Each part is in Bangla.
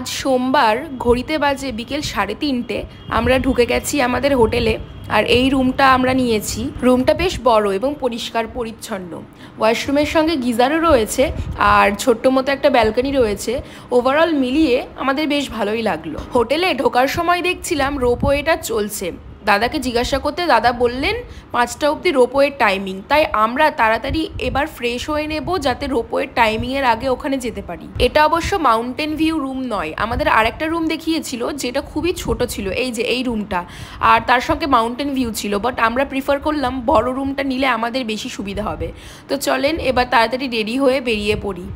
আজ সোমবার ঘড়িতে বাজে বিকেল 3:30। আমরা ঢুকে গেছি আমাদের হোটেলে। আর এই রুমটা আমরা নিয়েছি। রুমটা বেশ বড় এবং পরিষ্কার পরিচ্ছন্ন। ওয়াশরুমের সঙ্গে গিজারও রয়েছে আর ছোট্ট মতো একটা ব্যালকনি রয়েছে। ওভারঅল মিলিয়ে আমাদের বেশ ভালোই লাগলো। হোটেলে ঢোকার সময় দেখছিলাম রোপওয়েটা চলছে। দাদাকে জিজ্ঞাসা করতে দাদা বললেন 5টা অবধি রোপওয়ের টাইমিং। তাই আমরা তাড়াতাড়ি এবার ফ্রেশ হয়ে নেব যাতে রোপওয়ের টাইমিংয়ের আগে ওখানে যেতে পারি। এটা অবশ্য মাউন্টেন ভিউ রুম নয়, আমাদের আরেকটা রুম দেখিয়েছিল যেটা খুবই ছোট ছিল, এই যে এই রুমটা, আর তার সঙ্গে মাউন্টেন ভিউ ছিল। বাট আমরা প্রিফার করলাম বড় রুমটা নিলে আমাদের বেশি সুবিধা হবে। তো চলেন এবার তাড়াতাড়ি রেডি হয়ে বেরিয়ে পড়ি।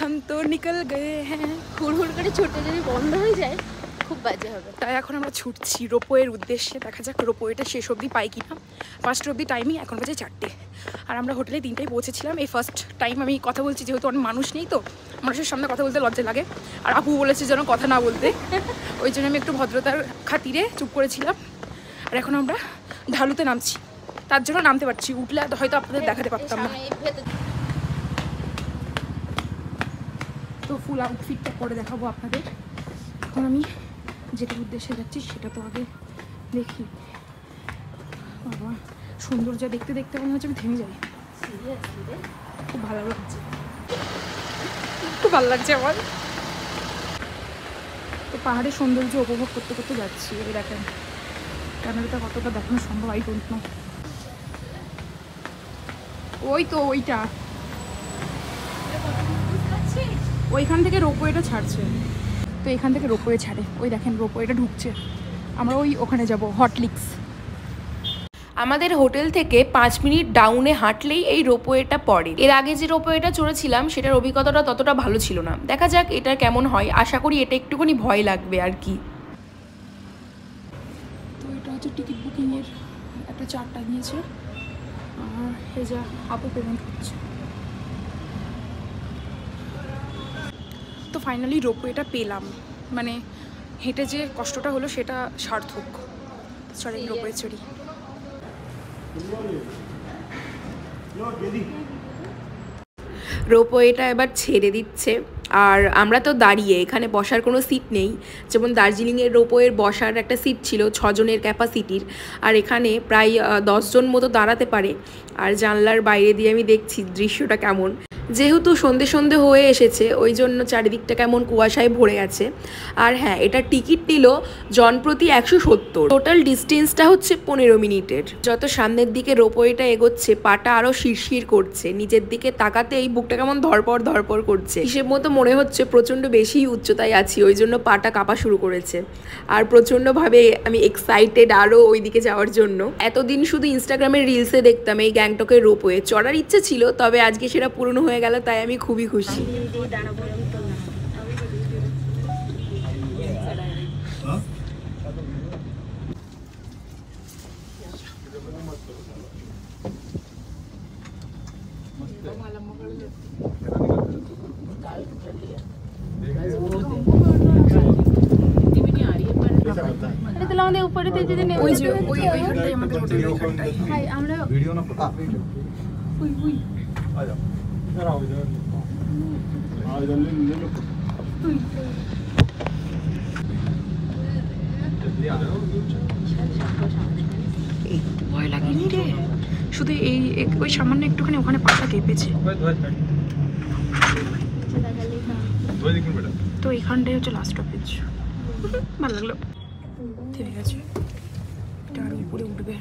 हम तो निकल गए हैं। হুড় করে ছুটতে যদি বন্ধ হয়ে যায় খুব বাজে হবে। তাই এখন আমরা ছুটছি রোপওয়ের উদ্দেশ্যে। দেখা যাক রোপওয়েটা শেষ অবধি পাই কিনা। 5টা অবধি টাইমিং, এখন বাজে 4টে। আর আমরা হোটেলে 3টায় পৌঁছেছিলাম। এই ফার্স্ট টাইম আমি কথা বলছি, যেহেতু অনেক মানুষ নেই, তো মানুষের সামনে কথা বলতে লজ্জা লাগে। আর আপু বলেছে যেন কথা না বলতে, ওই জন্য আমি একটু ভদ্রতার খাতিরে চুপ করেছিলাম। আর এখন আমরা ঢালুতে নামছি, তার জন্য নামতে পারছি। উঠলে হয়তো আপনাদের দেখাতে পারতাম না। তো ফুল আউটফিটটা পরে দেখাবো আপনাদের। এখন আমি যেটার উদ্দেশ্যে যাচ্ছি সেটা তো আগে দেখি। বাবা সুন্দর যা দেখতে দেখতে মনে হচ্ছে আমি থেমে যাই। খুব ভালো লাগছে, খুব ভালো লাগছে আমার। তো পাহাড়ের সৌন্দর্য উপভোগ করতে করতে যাচ্ছি। এই দেখেন ক্যামেরাটা কতটা দেখানো সম্ভব আই ডোন্ট নো। ওই তো ওইটা, ওইখান থেকে রোপওয়েটা ছাড়ছে। তো এখান থেকে রোপওয়ে ছাড়ে, ওই দেখেন রোপওয়েটা ঢুকছে। আমরা ওখানে যাব, হট লিক্স। আমাদের হোটেল থেকে 5 মিনিট ডাউনে হাঁটলেই এই রোপওয়েটা পড়ে। এর আগে যে রোপওয়েটা চড়েছিলাম সেটার অভিজ্ঞতাটা ততটা ভালো ছিল না। দেখা যাক এটা কেমন হয়। আশা করি এটা একটুখানি ভয় লাগবে আর কি। তো এটা হচ্ছে টিকিট বুকিংয়ের একটা চার্টটা দিয়েছে। আর এই যা আপু পেমেন্ট হচ্ছে। তো ফাইনালি রোপওয়েটা পেলাম, মানে হেঁটে যে কষ্টটা হলো সেটা সার্থক। চলেন রোপওয়ে চড়ি। রোপওয়েটা এবার ছেড়ে দিচ্ছে। আর আমরা তো দাঁড়িয়ে, এখানে বসার কোনো সিট নেই। যেমন দার্জিলিংয়ের রোপওয়ের বসার একটা সিট ছিল 6 জনের ক্যাপাসিটির, আর এখানে প্রায় 10 জন মতো দাঁড়াতে পারে। আর জানলার বাইরে দিয়ে আমি দেখছি দৃশ্যটা কেমন। যেহেতু সন্ধে সন্ধে হয়ে এসেছে ওই জন্য চারিদিকটা কেমন কুয়াশায় ভরে আছে। আর হ্যাঁ, এটা টিকিট নিল জনপ্রতি 170। টোটাল ডিস্টেন্সটা হচ্ছে 15 মিনিটের। যত সামনের দিকে রোপওয়েটা এগোচ্ছে পাটা আরও শিরশির করছে। নিচের দিকে তাকাতেই বুকটা কেমন ধরপড় করছে। হিসেব মতো মনে হচ্ছে প্রচণ্ড বেশি উচ্চতায় আছি, ওই জন্য পাটা কাঁপা শুরু করেছে। আর প্রচণ্ডভাবে আমি এক্সাইটেড আরও ওই দিকে যাওয়ার জন্য। এতদিন শুধু ইনস্টাগ্রামের রিলসে দেখতাম এই গ্যাংটকের রোপওয়ে, চড়ার ইচ্ছে ছিল, তবে আজকে সেটা পূরণ হয়ে গেল, তাই আমি খুবই খুশি। ভয় লাগেনি রে, শুধু ওই সামান্য একটুখানি ওখানে পাটা কেঁপেছে। তো এখানটাই হচ্ছে লাস্ট স্টপেজ। ভালো লাগলো, থেমে গেছে। এটা আর উপরে উঠবে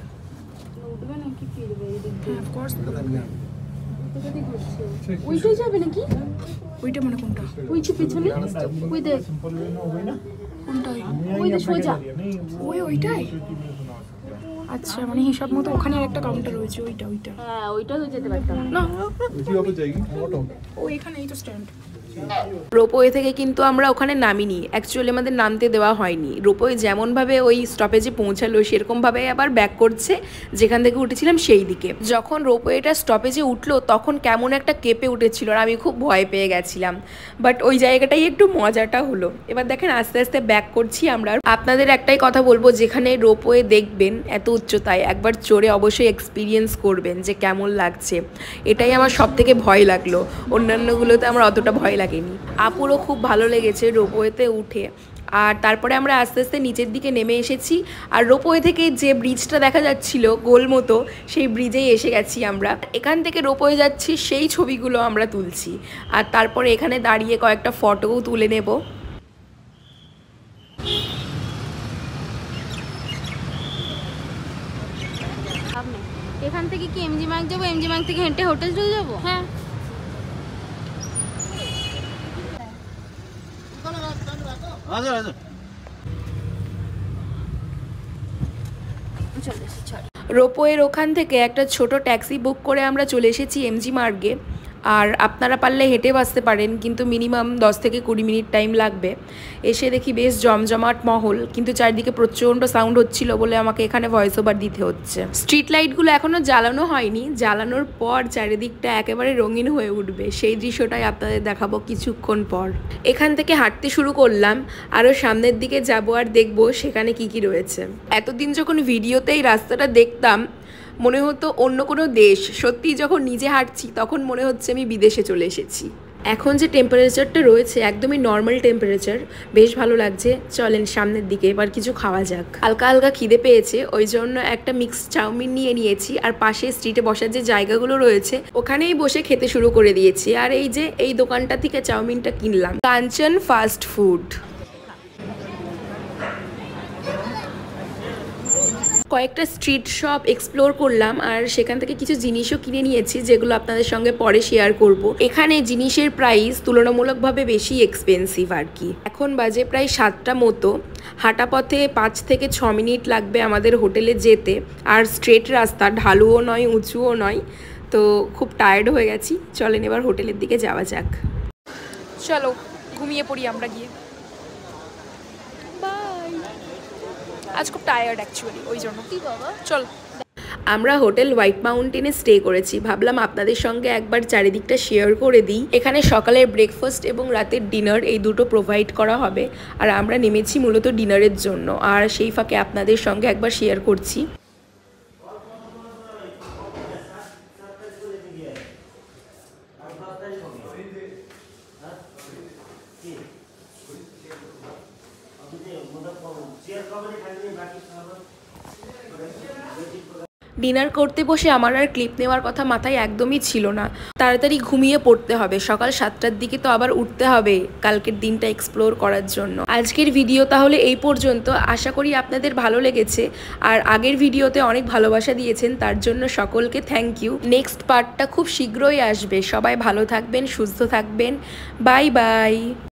নাকি ফিরবে? অফকোর্স ওইটাই যাবে নাকি? ওইটা মানে কোনটা? ওই যে পেছনে ওই দেখ, কোনটা? ওই যে সোজা ওইটাই। আচ্ছা, মানে হিসাব মতো ওখানে একটা কাউন্টার রয়েছে, ওইটা। হ্যাঁ, ওইটা তো যেতে পারতাম না। ও এখানে, এই তো স্ট্যান্ড। রোপওয়ে থেকে কিন্তু আমরা ওখানে নামিনি, অ্যাকচুয়ালি আমাদের নামতে দেওয়া হয়নি। রোপওয়ে যেমনভাবে ওই স্টপেজে পৌঁছালো সেরকমভাবে আবার ব্যাক করছে যেখান থেকে উঠেছিলাম সেই দিকে। যখন রোপওয়েটা স্টপেজে উঠলো তখন কেমন একটা কেঁপে উঠেছিল আর আমি খুব ভয় পেয়ে গেছিলাম। বাট ওই জায়গাটাই একটু মজাটা হলো। এবার দেখেন আস্তে আস্তে ব্যাক করছি আমরা। আপনাদের একটাই কথা বলবো, যেখানে রোপওয়ে দেখবেন এত উচ্চতায়, একবার চড়ে অবশ্যই এক্সপিরিয়েন্স করবেন যে কেমন লাগছে। এটাই আমার সব থেকে ভয় লাগলো, অন্যান্যগুলোতে আমার অতটা ভয় লাগেনি। আপুরও খুব ভালো লেগেছে রোপওয়েতে উঠে। আর তারপরে আমরা আস্তে আস্তে নিচের দিকে নেমে এসেছি, আর রোপওয়ে থেকে যে ব্রিজটা দেখা যাচ্ছিল গোল মতো, সেই ব্রিজেই এসে গেছি আমরা। এখান থেকে রোপওয়ে যাচ্ছি, সেই ছবিগুলো আমরা তুলছি, আর তারপরে এখানে দাঁড়িয়ে কয়েকটা ফটোও তুলে নেব। এখান থেকে কি এমজি মার্গ যাবো, এমজি মার্গ থেকে হেঁটে হোটেল চলে যাবো? হ্যাঁ, রোপওয়ের ওখান থেকে একটা ছোট ট্যাক্সি বুক করে আমরা চলে এসেছি এমজি মার্গে। আর আপনারা পারলে হেঁটেও আসতে পারেন, কিন্তু মিনিমাম 10 থেকে 20 মিনিট টাইম লাগবে। এসে দেখি বেশ জমজমাট মহল, কিন্তু চারিদিকে প্রচণ্ড সাউন্ড হচ্ছিল বলে আমাকে এখানে ভয়েস ওভার দিতে হচ্ছে। স্ট্রিট লাইটগুলো এখনও জ্বালানো হয়নি, জ্বালানোর পর চারিদিকটা একেবারে রঙিন হয়ে উঠবে, সেই দৃশ্যটাই আপনাদের দেখাবো কিছুক্ষণ পর। এখান থেকে হাঁটতে শুরু করলাম, আরও সামনের দিকে যাব আর দেখবো সেখানে কি কি রয়েছে। এতদিন যখন ভিডিওতে এই রাস্তাটা দেখতাম মনে হতো অন্য কোনো দেশ, সত্যি যখন নিজে হাঁটছি তখন মনে হচ্ছে আমি বিদেশে চলে এসেছি। এখন যে টেম্পারেচারটা রয়েছে একদমই নর্মাল টেম্পারেচার, বেশ ভালো লাগছে। চলেন সামনের দিকে এবার কিছু খাওয়া যাক। হালকা হালকা খিদে পেয়েছে, ওই জন্য একটা মিক্সড চাউমিন নিয়ে নিয়েছি, আর পাশে স্ট্রিটে বসার যে জায়গাগুলো রয়েছে ওখানেই বসে খেতে শুরু করে দিয়েছি। আর এই যে এই দোকানটা থেকে চাউমিনটা কিনলাম, কাঞ্চন ফাস্ট ফুড। কয়েকটা স্ট্রিট শপ এক্সপ্লোর করলাম, আর সেখান থেকে কিছু জিনিসও কিনে নিয়েছি যেগুলো আপনাদের সঙ্গে পরে শেয়ার করব। এখানে জিনিসের প্রাইস তুলনামূলকভাবে বেশি এক্সপেন্সিভ আর কি। এখন বাজে প্রায় 7টা মতো, হাঁটা পথে 5 থেকে 6 মিনিট লাগবে আমাদের হোটেলে যেতে। আর স্ট্রেট রাস্তা, ঢালুও নয় উঁচুও নয়, তো খুব টায়ার্ড হয়ে গেছি। চলেন এবার হোটেলের দিকে যাওয়া যাক। চলো ঘুমিয়ে পড়ি আমরা গিয়ে। আজ খুব টায়ার্ড অ্যাকচুয়ালি, ওই জন্য। কি বাবা, চল। আমরা হোটেল হোয়াইট মাউন্টেনে স্টে করেছি, ভাবলাম আপনাদের সঙ্গে একবার চারিদিকটা শেয়ার করে দিই। এখানে সকালের ব্রেকফাস্ট এবং রাতের ডিনার এই দুটো প্রোভাইড করা হবে, আর আমরা নেমেছি মূলত ডিনারের জন্য, আর সেই ফাঁকে আপনাদের সঙ্গে একবার শেয়ার করছি। ডিনার করতে বসে আমার আর ক্লিপ নেওয়ার কথা মাথায় একদমই ছিল না। তাড়াতাড়ি ঘুমিয়ে পড়তে হবে, সকাল 7টার দিকে তো আবার উঠতে হবে কালকের দিনটা এক্সপ্লোর করার জন্য। আজকের ভিডিও তাহলে এই পর্যন্ত, আশা করি আপনাদের ভালো লেগেছে, আর আগের ভিডিওতে অনেক ভালোবাসা দিয়েছেন, তার জন্য সকলকে থ্যাংক ইউ। নেক্সট পার্টটা খুব শীঘ্রই আসবে, সবাই ভালো থাকবেন, সুস্থ থাকবেন, বাই বাই।